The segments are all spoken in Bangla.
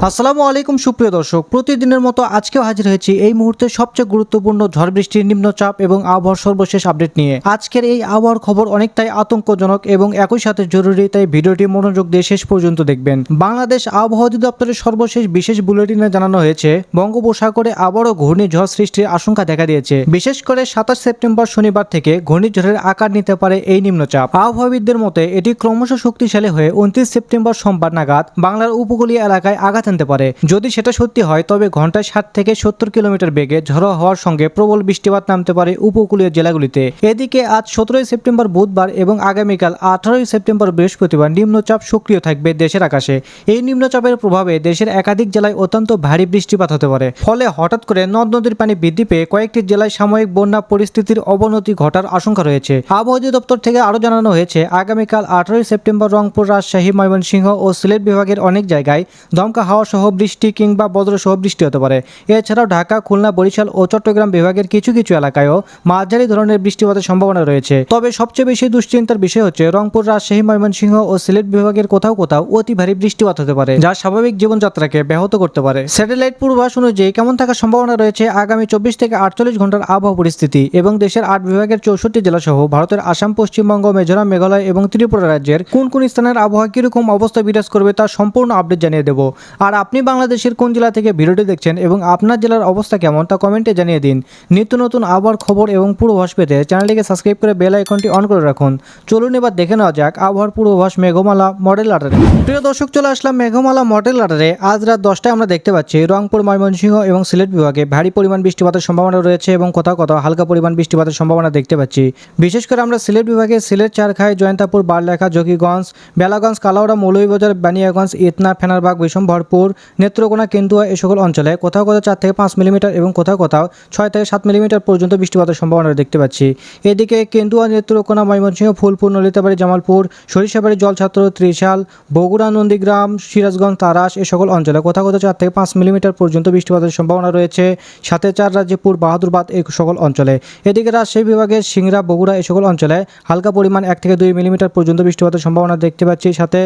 আসসালামু আলাইকুম সুপ্রিয় দর্শক, প্রতিদিনের মতো আজকেও হাজির হয়েছি এই মুহূর্তে সবচেয়ে গুরুত্বপূর্ণ ঝড় বৃষ্টির নিম্নচাপ এবং আবহাওয়ার সর্বশেষ আপডেট নিয়ে। আজকের এই আবহাওয়ার খবর অনেকটাই আতঙ্কজনক এবং একই সাথে জরুরি, তাই ভিডিওটি মনোযোগ দিয়ে শেষ পর্যন্ত দেখবেন। বাংলাদেশ আবহাওয়া অধিদপ্তরের সর্বশেষ বিশেষ বুলেটিনে জানানো হয়েছে, বঙ্গোপসাগরে আবারও ঘূর্ণিঝড় সৃষ্টির আশঙ্কা দেখা দিয়েছে। বিশেষ করে 27 সেপ্টেম্বর শনিবার থেকে ঘূর্ণিঝড়ের আকার নিতে পারে এই নিম্নচাপ। আবহাওয়াবিদদের মতে এটি ক্রমশ শক্তিশালী হয়ে 29 সেপ্টেম্বর সোমবার নাগাদ বাংলার উপকূলীয় এলাকায় আঘাত আনতে পারে। যদি সেটা সত্যি হয় তবে ঘন্টায় 60 থেকে 70 কিলোমিটার বেগে ঝড়ো হওয়ার সঙ্গে প্রবল বৃষ্টিপাত নামতে পারে উপকূলীয় জেলাগুলিতে। এদিকে আজ 17 সেপ্টেম্বর বুধবার এবং আগামীকাল 18 সেপ্টেম্বর বৃহস্পতিবার নিম্নচাপ সক্রিয় থাকবে দেশের আকাশে। এই নিম্নচাপের প্রভাবে দেশের একাধিক জেলায় অত্যন্ত ভারী বৃষ্টিপাত হতে পারে। ফলে হঠাৎ করে নদ নদীর পানি বৃদ্ধি পেয়ে কয়েকটি জেলায় সাময়িক বন্যা পরিস্থিতির অবনতি ঘটার আশঙ্কা রয়েছে। আবহাওয়া অধিদপ্তর থেকে আরও জানানো হয়েছে, আগামীকাল 18 সেপ্টেম্বর রংপুর, রাজশাহী, ময়মনসিংহ ও সিলেট বিভাগের অনেক জায়গায় দমকা হাওয়া সহ বৃষ্টি কিংবা বজ্রসহ বৃষ্টি হতে পারে। এছাড়াও ঢাকা, খুলনা, বরিশাল ও চট্টগ্রাম বিভাগের কিছু কিছু এলাকায়ও মাঝারি ধরনের বৃষ্টিপাতের সম্ভাবনা রয়েছে। তবে সবচেয়ে বেশি দুশ্চিন্তার বিষয় হচ্ছে রংপুর, রাজশাহী, ময়মনসিংহ ও সিলেট বিভাগের কোথাও কোথাও অতি ভারী বৃষ্টিপাত হতে পারে, যা স্বাভাবিক জীবনযাত্রাকে ব্যাহত করতে পারে। স্যাটেলাইট পূর্বাভাস অনুযায়ী কেমন থাকার সম্ভাবনা রয়েছে আগামী 24 থেকে 48 ঘন্টার আবহাওয়া পরিস্থিতি এবং দেশের 8 বিভাগের 64 জেলা সহ ভারতের আসাম, পশ্চিমবঙ্গ, মিজোরাম, মেঘালয় এবং ত্রিপুরা রাজ্যের কোন কোন স্থানের আবহাওয়া কিরকম অবস্থা বিরাজ করবে তার সম্পূর্ণ আপডেট জানিয়ে দেব। আর আপনি বাংলাদেশের কোন জেলা থেকে ভিডিওটি দেখছেন এবং আপনার জেলার অবস্থা কেমন তা কমেন্টে জানিয়ে দিন। নিত্য নতুন আবহাওয়ার খবর এবং পূর্বাভাস পেতে চ্যানেলটিকে সাবস্ক্রাইব করে বেল আইকনটি অন করে রাখুন। চলুন এবার দেখে নেওয়া যাক আবহাওয়ার পূর্বাভাস মেঘমালা মডেল আডারে। প্রিয় দর্শক, চলে আসলাম মেঘমালা মডেল আডারে। আজ রাত 10টায় আমরা দেখতে পাচ্ছি রংপুর, ময়মনসিংহ এবং সিলেট বিভাগে ভারী পরিমাণ বৃষ্টিপাতের সম্ভাবনা রয়েছে এবং কোথাও কোথাও হালকা পরিমাণ বৃষ্টিপাতের সম্ভাবনা দেখতে পাচ্ছি। বিশেষ করে আমরা সিলেট বিভাগে সিলেট, চারখাই, জয়ন্তাপুর, বারলেখা, জকিগঞ্জ, বেলাগঞ্জ, কালাউড়া, মৌলভীবাজার, বানিয়াগঞ্জ, ইতনা, ফেনারবাগ, বিশম্ভরপুর, নেত্রকোনা, কেন্দুয়া এই সকল অঞ্চলে কোথাও কোথাও 4 থেকে 5 মিলিমিটার এবং কোথাও কোথাও 6 থেকে 7 মিলিমিটার পর্যন্ত বৃষ্টিপাতের সম্ভাবনা দেখতে পাচ্ছি। এদিকে কেন্দুয়া, নেত্রকোনা, ময়মনসিংহ, ফুলপুর, নলিতাবাড়ি, জামালপুর, সরিষাবাড়ি, জলছাত্র, ত্রিশাল, বগুড়া, নন্দীগ্রাম, সিরাজগঞ্জ, তারাস এই সকল অঞ্চলে কোথাও কোথাও 4 থেকে 5 মিলিমিটার পর্যন্ত বৃষ্টিপাতের সম্ভাবনা রয়েছে। সাথে রাজ্যপুর, বাহাদুরবাদ এই সকল অঞ্চলে। এদিকে রাজশাহী বিভাগের সিংড়া, বগুড়া এই সকল অঞ্চলে হালকা পরিমাণ 1 থেকে 2 মিলিমিটার পর্যন্ত বৃষ্টিপাতের সম্ভাবনা দেখতে পাচ্ছি। সাথে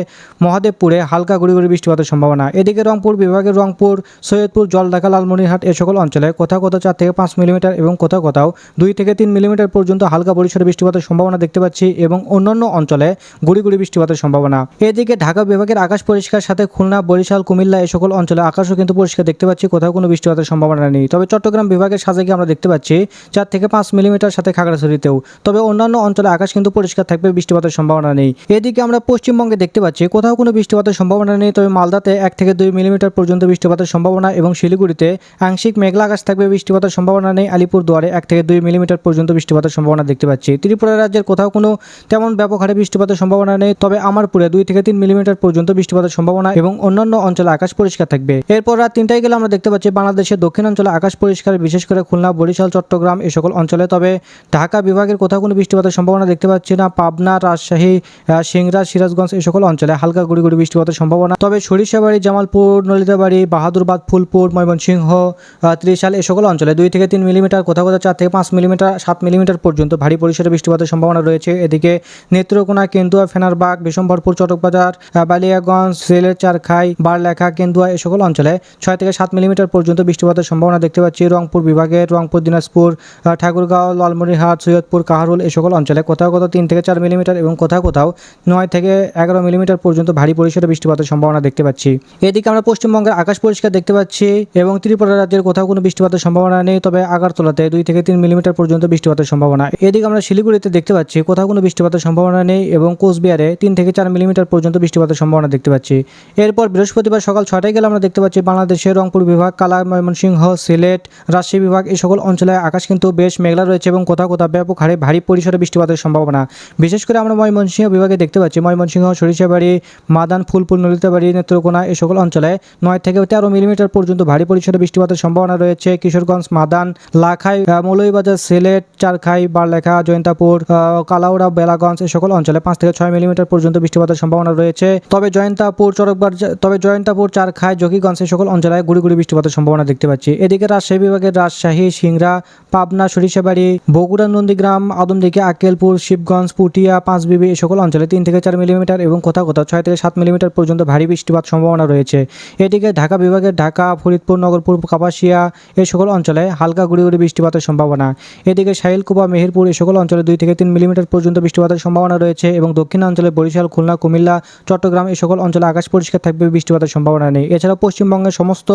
মহাদেবপুরে হালকা গুড়ি গুড়ি বৃষ্টিপাতের সম্ভাবনা। এদিকে রংপুর বিভাগের রংপুর, সৈয়দপুর, জলঢাকা, লালমনিরহাট এই সকল অঞ্চলে কোথাও কোথাও 4 থেকে 5 মিলিমিটার এবং কোথাও কোথাও 2 থেকে 3 মিলিমিটার পর্যন্ত হালকা পরিসরে বৃষ্টিপাতের সম্ভাবনা দেখতে পাচ্ছি এবং অন্যান্য অঞ্চলে গুড়ি গুড়ি বৃষ্টিপাতের সম্ভাবনা। এদিকে ঢাকা বিভাগের আকাশ পরিষ্কার, সাথে খুলনা, বরিশাল, কুমিল্লা এই সকল অঞ্চলে আকাশও কিন্তু পরিষ্কার দেখতে পাচ্ছি, কোথাও কোনো বৃষ্টিপাতের সম্ভাবনা নেই। তবে চট্টগ্রাম বিভাগের সাজেকে আমরা দেখতে পাচ্ছি 4 থেকে 5 মিলিমিটার, সাথে খাগড়াছড়িতেও। তবে অন্যান্য অঞ্চলে আকাশ কিন্তু পরিষ্কার থাকবে, বৃষ্টিপাতের সম্ভাবনা নেই। এদিকে আমরা পশ্চিমবঙ্গে দেখতে পাচ্ছি কোথাও কোনো বৃষ্টিপাতের সম্ভাবনা নেই, তবে মালদাতে 1 থেকে 2 মিলিমিটার পর্যন্ত বৃষ্টিপাতের সম্ভাবনা এবং শিলিগুড়িতে আংশিক মেঘলা আকাশ থাকবে, বৃষ্টিপাতের সম্ভাবনা নেই। আলিপুরদুয়ারে 1 থেকে 2 মিলিমিটার পর্যন্ত বৃষ্টিপাতের সম্ভাবনা দেখতে পাচ্ছি। ত্রিপুরা রাজ্যের কোথাও কোনো তেমন ব্যাপক হারে বৃষ্টিপাতের সম্ভাবনা নেই, তবে আমারপুরে 2 থেকে 3 মিলিমিটার পর্যন্ত বৃষ্টিপাতের সম্ভাবনা এবং অন্যান্য অঞ্চলে আকাশ পরিষ্কার থাকবে। এরপর রাত 3টায় গেলে আমরা দেখতে পাচ্ছি বাংলাদেশের দক্ষিণাঞ্চলে আকাশ পরিষ্কার, বিশেষ করে খুলনা, বরিশাল, চট্টগ্রাম এই সকল অঞ্চলে। তবে ঢাকা বিভাগের কোথাও কোনো বৃষ্টিপাতের সম্ভাবনা দেখতে পাচ্ছি না। পাবনা, রাজশাহী, সিংড়া, সিরাজগঞ্জ এই সকল অঞ্চলে হালকা গুড়ি গুড়ি বৃষ্টিপাতের সম্ভাবনা। তবে সরিষাবাড়ি, জামালপুর, নলিতাবাড়ি, বাহাদুরবাদ, ফুলপুর, ময়মনসিংহ, ত্রিশাল এই সকল অঞ্চলে 2 থেকে 3 মিলিমিটার, কোথাও কোথাও 4 থেকে 5 মিলিমিটার, 7 মিলিমিটার পর্যন্ত ভারী পরিসরে বৃষ্টিপাতের সম্ভাবনা রয়েছে। এদিকে নেত্রকোনা, কেন্দুয়া, ফেনারবাগ, বিশম্ভরপুর, চটকবাজার, বালিয়াগঞ্জ, সিলেট, চারখাই, বারলেখা, কেন্দুয়া এই সকল অঞ্চলে 6 থেকে 7 মিলিমিটার পর্যন্ত বৃষ্টিপাতের সম্ভাবনা দেখতে পাচ্ছি। রংপুর বিভাগের রংপুর, দিনাজপুর, ঠাকুরগাঁও, লালমনিরহাট, সৈয়দপুর, কাহারুল এই সকল অঞ্চলে কোথাও কোথাও 3 থেকে 4 মিলিমিটার এবং কোথাও কোথাও 9 থেকে 11 মিলিমিটার পর্যন্ত ভারী পরিসরে বৃষ্টিপাতের সম্ভাবনা দেখতে পাচ্ছি। এদিকে আমরা পশ্চিমবঙ্গের আকাশ পরিষ্কার দেখতে পাচ্ছি এবং ত্রিপুরা রাজ্যের কোথাও কোনো বৃষ্টিপাতের সম্ভাবনা নেই, তবে আগারতলাতে 2 থেকে 3 মিলিমিটার পর্যন্ত বৃষ্টিপাতের সম্ভাবনা। এদিকে আমরা শিলিগুড়িতে দেখতে পাচ্ছি কোথাও কোনো বৃষ্টিপাতের সম্ভাবনা নেই এবং কোচবিহারে 3 থেকে 4 মিলিমিটার পর্যন্ত বৃষ্টিপাতের সম্ভাবনা দেখতে পাচ্ছি। এরপর বৃহস্পতিবার সকাল 6টায় গেলে আমরা দেখতে পাচ্ছি বাংলাদেশের রংপুর বিভাগ, কালাই, ময়মনসিংহ, সিলেট, রাজশাহী বিভাগ এই সকল অঞ্চলে আকাশ কিন্তু বেশ মেঘলা রয়েছে এবং কোথাও কোথাও ব্যাপক হারে ভারী পরিসরে বৃষ্টিপাতের সম্ভাবনা। বিশেষ করে আমরা ময়মনসিংহ বিভাগে দেখতে পাচ্ছি ময়মনসিংহ, সরিষাবাড়ি, মাদান, ফুলপুর, নলিতাবাড়ি, নেত্রকোনা এই সকল অঞ্চলে 9 থেকে 13 মিলিমিটার পর্যন্ত ভারী পরিসরে বৃষ্টিপাতের সম্ভাবনা রয়েছে। কিশোরগঞ্জ, মাদান, লাখাই, মৌলভীবাজার, সিলেট, চারখাই, বারলেখা, জয়ন্তাপুর, কালাউড়া, বেলাগঞ্জ এই সকল অঞ্চলে 5 থেকে 6 মিলিমিটার পর্যন্ত বৃষ্টিপাতের সম্ভাবনা রয়েছে। তবে জয়ন্তাপুর, চারখাই, জকিগঞ্জ এই সকল অঞ্চলে গুড়ি গুড়ি বৃষ্টিপাতের সম্ভাবনা দেখতে পাচ্ছি। এদিকে রাজশাহী বিভাগের রাজশাহী, সিংড়া, পাবনা, সরিষাবাড়ি, বগুড়া, নন্দীগ্রাম, আদমদিঘি, আক্কেলপুর, শিবগঞ্জ, পুটিয়া, পাঁচবিবি এই সকল অঞ্চলে 3 থেকে 4 মিলিমিটার এবং কোথাও কোথাও 6 থেকে 7 মিলিমিটার পর্যন্ত ভারী বৃষ্টিপাত সম্ভাবনা রয়েছে। এদিকে ঢাকা বিভাগের ঢাকা, ফরিদপুর, নগরপুর, কাপাসিয়া এই সকল অঞ্চলে হালকা গুঁড়ি গুঁড়ি বৃষ্টিপাতের সম্ভাবনা। এদিকে সাহিলকুপা, মেহেরপুর এই সকল অঞ্চলে 2 থেকে 3 মিলিমিটার পর্যন্ত বৃষ্টিপাতের সম্ভাবনা রয়েছে এবং দক্ষিণাঞ্চলে বরিশাল, খুলনা, কুমিল্লা, চট্টগ্রাম এই সকল অঞ্চলে আকাশ পরিষ্কার থাকবে, বৃষ্টিপাতের সম্ভাবনা নেই। এছাড়া পশ্চিমবঙ্গের সমস্ত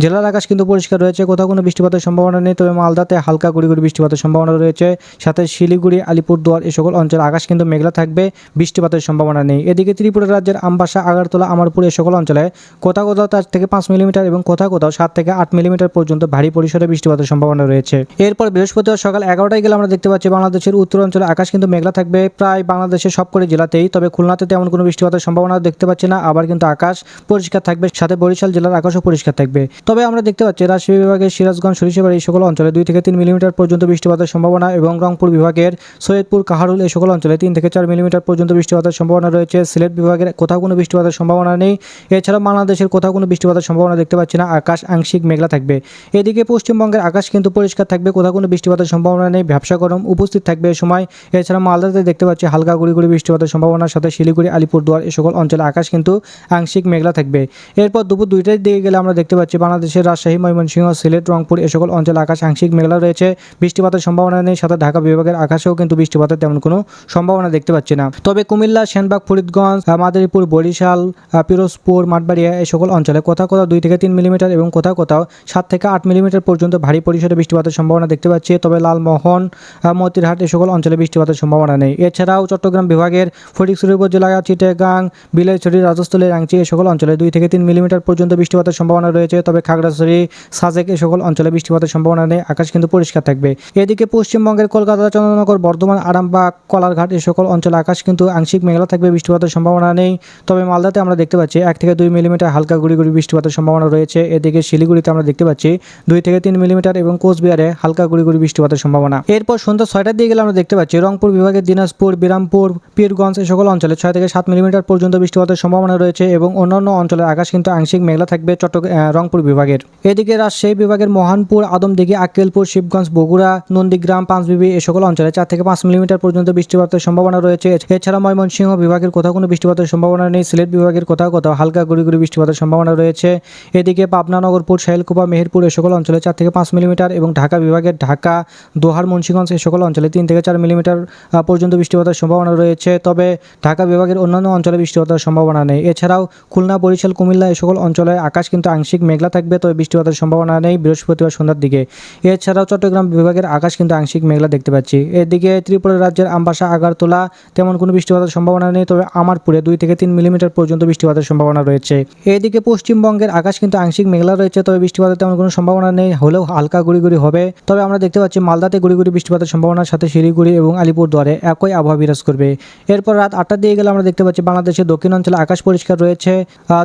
জেলার আকাশ কিন্তু পরিষ্কার রয়েছে, কোথাও কোনো বৃষ্টিপাতের সম্ভাবনা নেই, তবে মালদাতে হালকা গুঁড়ি গুঁড়ি বৃষ্টিপাতের সম্ভাবনা রয়েছে। সাথে শিলিগুড়ি, আলিপুরদুয়ার এই সকল অঞ্চলে আকাশ কিন্তু মেঘলা থাকবে, বৃষ্টিপাতের সম্ভাবনা নেই। এদিকে ত্রিপুরা রাজ্যের আমবাসা, আগারতলা, আমারপুর এই সকল অঞ্চলে কোথাও কোথাও 4 থেকে 5 মিলিমিটার এবং কোথাও কোথাও 7 থেকে 8 মিলিমিটার পর্যন্ত ভারী পরিসরে বৃষ্টিপাতের সম্ভাবনা রয়েছে। এরপর বৃহস্পতিবার সকাল 11টায় গেলে আমরা দেখতে পাচ্ছি বাংলাদেশের উত্তর অঞ্চলে আকাশ কিন্তু মেঘলা থাকবে প্রায় বাংলাদেশের সবকটি জেলাতেই, তবে খুলনাতে তেমন কোনো বৃষ্টিপাতের সম্ভাবনা দেখতে পাচ্ছি না। আবার কিন্তু আকাশ পরিষ্কার থাকবে, সাথে বরিশাল জেলার আকাশও পরিষ্কার থাকবে। তবে আমরা দেখতে পাচ্ছি রাজশাহী বিভাগের সিরাজগঞ্জ, সরিষাবাড়ি এই সকল অঞ্চলে 2 থেকে 3 মিলিমিটার পর্যন্ত বৃষ্টিপাতের সম্ভাবনা এবং রংপুর বিভাগের সৈয়দপুর, কাহারুল এই সকল অঞ্চলে 3 থেকে 4 মিলিমিটার পর্যন্ত বৃষ্টিপাতের সম্ভাবনা রয়েছে। সিলেট বিভাগের কোথাও কোনো বৃষ্টিপাতের সম্ভাবনা নেই। এছাড়া বাংলাদেশের কোথাও কোনো বৃষ্টিপাতের সম্ভাবনা দেখতে পাচ্ছি না, আকাশ আংশিক মেঘলা থাকবে। এদিকে পশ্চিমবঙ্গের আকাশ কিন্তু পরিষ্কার থাকবে, কোথাও কোনো বৃষ্টিপাতের সম্ভাবনা নেই, ব্যবসা গরম উপস্থিত থাকবে এই সময়। এছাড়া মালদাতে দেখতে পাচ্ছি হালকা গুঁড়ি গুঁড়ি বৃষ্টিপাতের সম্ভাবনার সাথে শিলিগুড়ি, আলিপুরদুয়ার এই সকল অঞ্চলে আকাশ কিন্তু আংশিক মেঘলা থাকবে। এরপর দুপুর 2টার দিকে গেলে আমরা দেখতে পাচ্ছি বাংলাদেশের রাজশাহী, ময়মনসিংহ, সিলেট, রংপুর এই সকল অঞ্চলে আকাশ আংশিক মেঘলা রয়েছে, বৃষ্টিপাতের সম্ভাবনা নেই। সাথে ঢাকা বিভাগের আকাশেও কিন্তু বৃষ্টিপাতের তেমন কোনো সম্ভাবনা দেখতে পাচ্ছি না। তবে কুমিল্লা, সেনবাগ, ফরিদগঞ্জ, মাদারীপুর, বরিশাল, পিরোজপুর, মাঠবাড়িয়া এই সকল অঞ্চলে কোথাও কোথাও 2 থেকে 3 মিলিমিটার এবং কোথাও কোথাও 7 থেকে 8 মিলিমিটার পর্যন্ত ভারী পরিসরে বৃষ্টিপাতের সম্ভাবনা দেখতে পাচ্ছি। তবে লালমোহন, মতিরহাট এই সকল অঞ্চলে বৃষ্টিপাতের সম্ভাবনা নেই। এছাড়াও চট্টগ্রাম বিভাগের ফটিকছড়ি উপজেলা, চিটাগাং, বিলাইছড়ি, রাজস্থলী, রাংচি এই সকল অঞ্চলে 2 থেকে 3 মিলিমিটার পর্যন্ত বৃষ্টিপাতের সম্ভাবনা রয়েছে। তবে খাগড়াছড়ি, সাজেক এই সকল অঞ্চলে বৃষ্টিপাতের সম্ভাবনা নেই, আকাশ কিন্তু পরিষ্কার থাকবে। এদিকে পশ্চিমবঙ্গের কলকাতা, চন্দ্রনগর, বর্ধমান, আরামবাগ, কলারঘাট এই সকল অঞ্চলে আকাশ কিন্তু আংশিক মেঘলা থাকবে, বৃষ্টিপাতের সম্ভাবনা নেই। তবে মালদাতে আমরা দেখতে পাচ্ছি 1 থেকে 2 মিলিমিটার হালকা গুঁড়ি গুঁড়ি বৃষ্টিপাতের সম্ভাবনা রয়েছে। এদিকে শিলিগুড়িতে আমরা দেখতে পাচ্ছি 2 থেকে 3 মিলিমিটার এবং কোচবিহারে হালকা গুঁড়ি গুঁড়ি বৃষ্টিপাতের সম্ভাবনা। এরপর সন্ধ্যা 6টার দিকে গেলে আমরা দেখতে পাচ্ছি রংপুর বিভাগের দিনাজপুর, বিরামপুর, পীরগঞ্জ এই সকল অঞ্চলে 6 থেকে 7 মিলিমিটার পর্যন্ত বৃষ্টিপাতের সম্ভাবনা রয়েছে এবং অন্যান্য অঞ্চলের আকাশ কিন্তু আংশিক মেঘলা থাকবে রংপুর বিভাগের। এদিকে রাজশাহী বিভাগের মহানপুর, আদমদিঘি, আক্কেলপুর, শিবগঞ্জ, বগুড়া, নন্দীগ্রাম, পাঁচবিবি এই সকল অঞ্চলে 4 থেকে 5 মিলিমিটার পর্যন্ত বৃষ্টিপাতের সম্ভাবনা রয়েছে। এছাড়া ময়মনসিংহ বিভাগের কোথাও কোনো বৃষ্টিপাতের সম্ভাবনা নেই। সিলেট বিভাগের কোথাও কোথাও হালকা গুঁড়ি গুঁড়ি বৃষ্টিপাতের সম্ভাবনা রয়েছে। এদিকে পাবনা, নগরপুর, সাহিলকুপা, মেহেরপুর এই সকল অঞ্চলে 4 থেকে 5 মিলিমিটার এবং ঢাকা বিভাগের ঢাকা, দোহার, মুন্সিগঞ্জ এই সকল অঞ্চলে 3 থেকে 4 মিলিমিটার পর্যন্ত বৃষ্টিপাতের সম্ভাবনা রয়েছে। তবে ঢাকা বিভাগের অন্যান্য অঞ্চলে বৃষ্টিপাতের সম্ভাবনা নেই। এছাড়াও খুলনা, বরিশাল, কুমিল্লা এই সকল অঞ্চলে আকাশ কিন্তু আংশিক মেঘলা থাকবে, তবে বৃষ্টিপাতের সম্ভাবনা নেই বৃহস্পতিবার সন্ধ্যার দিকে। এছাড়াও চট্টগ্রাম বিভাগের আকাশ কিন্তু আংশিক মেঘলা দেখতে পাচ্ছি। এদিকে ত্রিপুরা রাজ্যের আমবাসা, আগারতলা তেমন কোনো বৃষ্টিপাতের সম্ভাবনা নেই, তবে আমারপুরে 2 থেকে 3 মিলিমিটার পর্যন্ত বৃষ্টিপাতের সম্ভাবনা রয়েছে। এদিকে পশ্চিমবঙ্গের আকাশ কিন্তু আংশিক মেঘলা রয়েছে, তবে বৃষ্টিপাতের তেমন কোনো সম্ভাবনা নেই, হলেও হালকা গুঁড়ি গুঁড়ি হবে। তবে আমরা দেখতে পাচ্ছি মালদাতে গুঁড়ি গুঁড়ি বৃষ্টিপাতের সম্ভাবনার সাথে শিলিগুড়ি এবং আলিপুরদুয়ারে একই আবহাওয়া বিরাজ করবে। এরপর রাত 8টার দিকে গেলে আমরা দেখতে পাচ্ছি বাংলাদেশের দক্ষিণ অঞ্চলে আকাশ পরিষ্কার রয়েছে।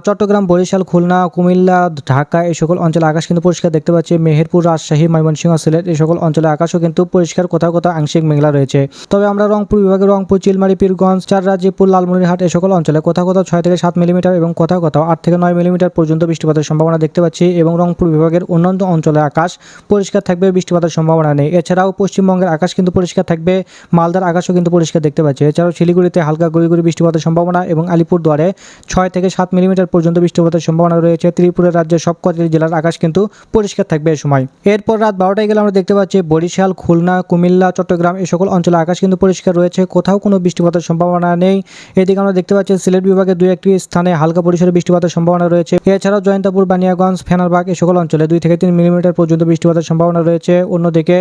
চট্টগ্রাম, বরিশাল, খুলনা, কুমিল্লা, ঢাকা এই সকল অঞ্চলে আকাশ কিন্তু পরিষ্কার দেখতে পাচ্ছি। মেহেরপুর, রাজশাহী, ময়মনসিংহ, সিলেট এই সকল অঞ্চলে আকাশও কিন্তু পরিষ্কার, কোথাও কোথাও আংশিক মেঘলা রয়েছে। তবে আমরা রংপুর বিভাগের রংপুর, চিলমারি, পীরগঞ্জ, চাররাজিপুর, লালমনিরহাট এই সকল অঞ্চলে কোথাও কোথাও 6 থেকে 7 মিলিমিটার এবং কোথাও কোথাও 8 থেকে 9 মিলিমিটার পর্যন্ত বৃষ্টিপাতের সম্ভাবনা দেখতে পাচ্ছি এবং রংপুর বিভাগের অন্যান্য অঞ্চলে আকাশ পরিষ্কার থাকবে, বৃষ্টিপাতের সম্ভাবনা নেই। এছাড়াও পশ্চিমবঙ্গের আকাশ কিন্তু পরিষ্কার থাকবে, মালদার আকাশও কিন্তু পরিষ্কার দেখতে পাচ্ছি। এছাড়াও শিলিগুড়িতে হালকা গুঁড়ি গুঁড়ি বৃষ্টিপাতের সম্ভাবনা এবং আলিপুরদুয়ারে 6 থেকে 7 মিলিমিটার পর্যন্ত বৃষ্টিপাতের সম্ভাবনা রয়েছে। ত্রিপুরা রাজ্যের সবকটি জেলার আকাশ কিন্তু পরিষ্কার থাকবে এই সময়। এরপর রাত 12টায় গেলে আমরা দেখতে পাচ্ছি বরিশাল, খুলনা, কুমিল্লা, চট্টগ্রাম এই সকল অঞ্চলে আকাশ কিন্তু পরিষ্কার রয়েছে, কোথাও কোনো বৃষ্টিপাতের সম্ভাবনা নেই। এদিকে আমরা দেখতে পাচ্ছি সিলেট বিভাগের 2-1টি স্থানে হালকা পরিসরে বৃষ্টিপাতের সম্ভাবনা রয়েছে। এছাড়াও জয়ন্তাপুর, বানিয়াগঞ্জ, ফেনারবাগ এই সকল অঞ্চলে 2 থেকে 3 মিলিমিটার পর্যন্ত বৃষ্টিপাতের সম্ভাবনা রয়েছে। অন্যদিকে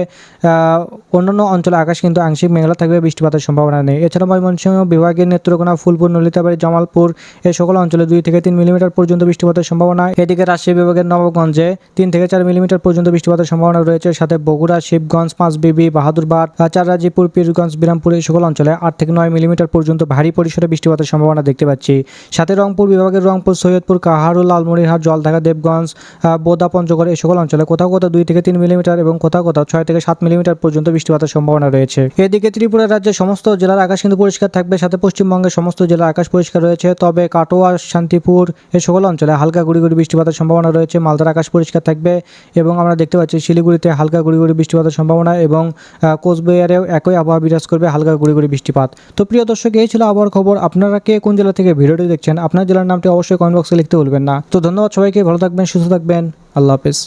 অন্যান্য অঞ্চলে আকাশ কিন্তু আংশিক মেঘলা থাকবে, বৃষ্টিপাতের সম্ভাবনা নেই। এছাড়া ময়মনসিংহ বিভাগের নেত্রকোনা, ফুলপুর, নলিতাবাড়ি, জামালপুর এই সকল অঞ্চলে 2 থেকে 3 মিলিমিটার পর্যন্ত বৃষ্টিপাতের সম্ভাবনা। এদিকে রাজশাহী বিভাগের নবগঞ্জে 3 থেকে 4 মিলিমিটার পর্যন্ত বৃষ্টিপাতের সম্ভাবনা রয়েছে। সাথে বগুড়া, শিবগঞ্জ, পাঁচবিবি, বাহাদুরবাদ, চাররাজিপুর, পীরগঞ্জ, বিরামপুর এই সকল অঞ্চলে 8 থেকে 9 মিলিমিটার পর্যন্ত ভারী পরিসরে বৃষ্টিপাতের সম্ভাবনা দেখতে পাচ্ছি। সাথে রংপুর বিভাগের রংপুর, সৈয়দপুর, কাহারুল, লালমনিরহাট, জলঢাকা, দেবগঞ্জ, বোদা, পঞ্চগড় এই সকল অঞ্চলে কোথাও কোথাও 2 থেকে 3 মিলিমিটার এবং কোথাও কোথাও 6 থেকে 7 মিলিমিটার পর্যন্ত বৃষ্টিপাতের সম্ভাবনা রয়েছে। এদিকে ত্রিপুরা রাজ্যের সমস্ত জেলার আকাশ কিন্তু পরিষ্কার থাকবে, সাথে পশ্চিমবঙ্গের সমস্ত জেলার আকাশ পরিষ্কার রয়েছে। তবে কাটোয়া, শান্তিপুর এই সকল অঞ্চলে হালকা গুঁড়ি গুঁড়ি বৃষ্টিপাতের সম্ভাবনা রয়েছে। মালদার আকাশ পরিষ্কার থাকবে এবং আমরা দেখতে পাচ্ছি শিলিগুড়িতে হালকা গুঁড়ি গুঁড়ি বৃষ্টিপাতের সম্ভাবনা এবং কোচবিহারেও একই আবহাওয়া বিরাজ করবে, হালকা গুঁড়ি গুঁড়ি বৃষ্টিপাত। তো প্রিয় দর্শক, এই ছিল আবহাওয়ার খবর। আপনারা কে কোন জেলা থেকে ভিডিওটি দেখছেন, আপনার জেলার নামটি অবশ্যই কমেন্ট বক্সে লিখতে ভুলবেন না। তো ধন্যবাদ সবাইকে, ভালো থাকবেন, সুস্থ থাকবেন, আল্লাহ হাফেজ।